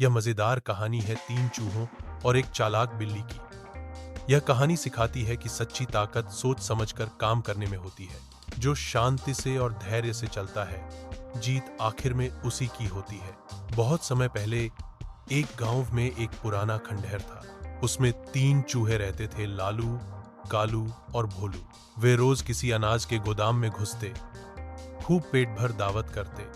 यह मजेदार कहानी है 3 चूहों और एक चालाक बिल्ली की। यह कहानी सिखाती है कि सच्ची ताकत सोच समझकर काम करने में होती है। जो शांति से और धैर्य से चलता है, जीत आखिर में उसी की होती है। बहुत समय पहले एक गांव में एक पुराना खंडहर था। उसमें 3 चूहे रहते थे, लालू, कालू और भोलू। वे रोज किसी अनाज के गोदाम में घुसते, खूब पेट भर दावत करते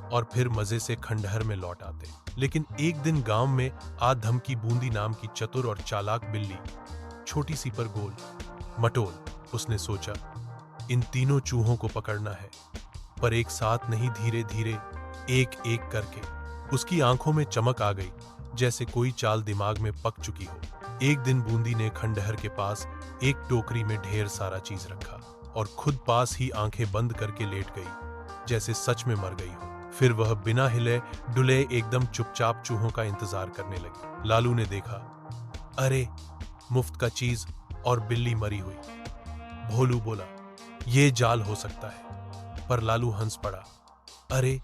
और फिर मजे से खंडहर में लौट आते। लेकिन एक दिन गांव में आधमकी बूंदी नाम की चतुर और चालाक बिल्ली, छोटी सी पर गोल मटोल। उसने सोचा, इन तीनों चूहों को पकड़ना है, पर एक साथ नहीं, धीरे धीरे, एक एक करके। उसकी आंखों में चमक आ गई, जैसे कोई चाल दिमाग में पक चुकी हो। एक दिन बूंदी ने खंडहर के पास एक टोकरी में ढेर सारा चीज रखा और खुद पास ही आंखें बंद करके लेट गई, जैसे सच में मर गई हो। फिर वह बिना हिले डुले एकदम चुपचाप चूहों का इंतजार करने लगी। लालू ने देखा, अरे मुफ्त का चीज और बिल्ली मरी हुई। भोलू बोला, ये जाल हो सकता है। पर लालू हंस पड़ा, अरे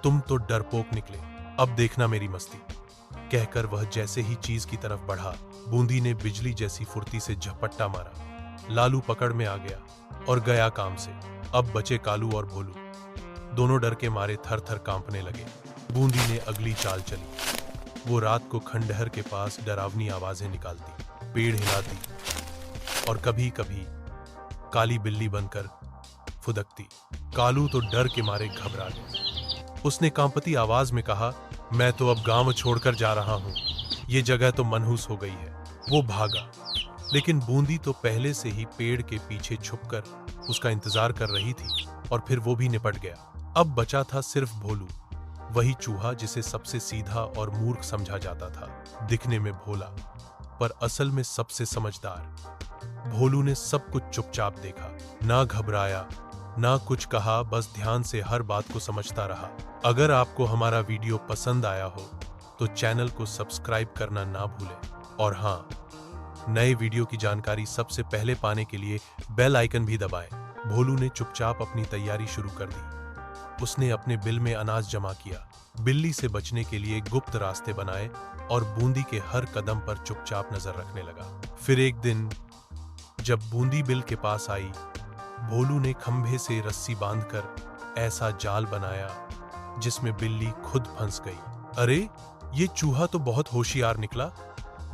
तुम तो डरपोक निकले, अब देखना मेरी मस्ती। कहकर वह जैसे ही चीज की तरफ बढ़ा, बूंदी ने बिजली जैसी फुर्ती से झपट्टा मारा। लालू पकड़ में आ गया और गया काम से। अब बचे कालू और भोलू। दोनों डर के मारे थर थर कांपने लगे। बूंदी ने अगली चाल चली। वो रात को खंडहर के पास डरावनी आवाजें निकालती, पेड़ हिलाती और कभी कभी काली बिल्ली बनकर फुदकती। कालू तो डर के मारे घबरा गया। उसने कांपती आवाज में कहा, मैं तो अब गांव छोड़कर जा रहा हूं, ये जगह तो मनहूस हो गई है। वो भागा, लेकिन बूंदी तो पहले से ही पेड़ के पीछे छुपकर उसका इंतजार कर रही थी और फिर वो भी निपट गया। अब बचा था सिर्फ भोलू, वही चूहा जिसे सबसे सीधा और मूर्ख समझा जाता था। दिखने में भोला, पर असल में सबसे समझदार। भोलू ने सब कुछ चुपचाप देखा, ना घबराया, ना कुछ कहा, बस ध्यान से हर बात को समझता रहा। अगर आपको हमारा वीडियो पसंद आया हो तो चैनल को सब्सक्राइब करना ना भूलें। और हाँ, नए वीडियो की जानकारी सबसे पहले पाने के लिए बेल आइकन भी दबाएं। भोलू ने चुपचाप अपनी तैयारी शुरू कर दी। उसने अपने बिल में अनाज जमा किया, बिल्ली से बचने के लिए गुप्त रास्ते बनाए और बूंदी के हर कदम पर चुपचाप नजर रखने लगा। फिर एक दिन जब बूंदी बिल के पास आई, भोलू ने खंभे से रस्सी बांधकर ऐसा जाल बनाया जिसमें बिल्ली खुद फंस गई। अरे, ये चूहा तो बहुत होशियार निकला।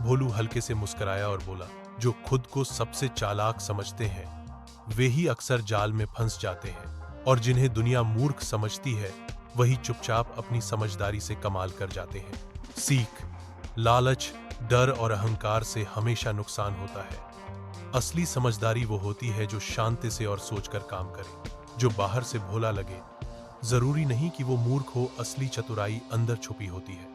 भोलू हल्के से मुस्कुराया और बोला, जो खुद को सबसे चालाक समझते हैं वे ही अक्सर जाल में फंस जाते हैं, और जिन्हें दुनिया मूर्ख समझती है वही चुपचाप अपनी समझदारी से कमाल कर जाते हैं। सीख, लालच, डर और अहंकार से हमेशा नुकसान होता है। असली समझदारी वो होती है जो शांति से और सोचकर काम करे। जो बाहर से भोला लगे, जरूरी नहीं कि वो मूर्ख हो, असली चतुराई अंदर छुपी होती है।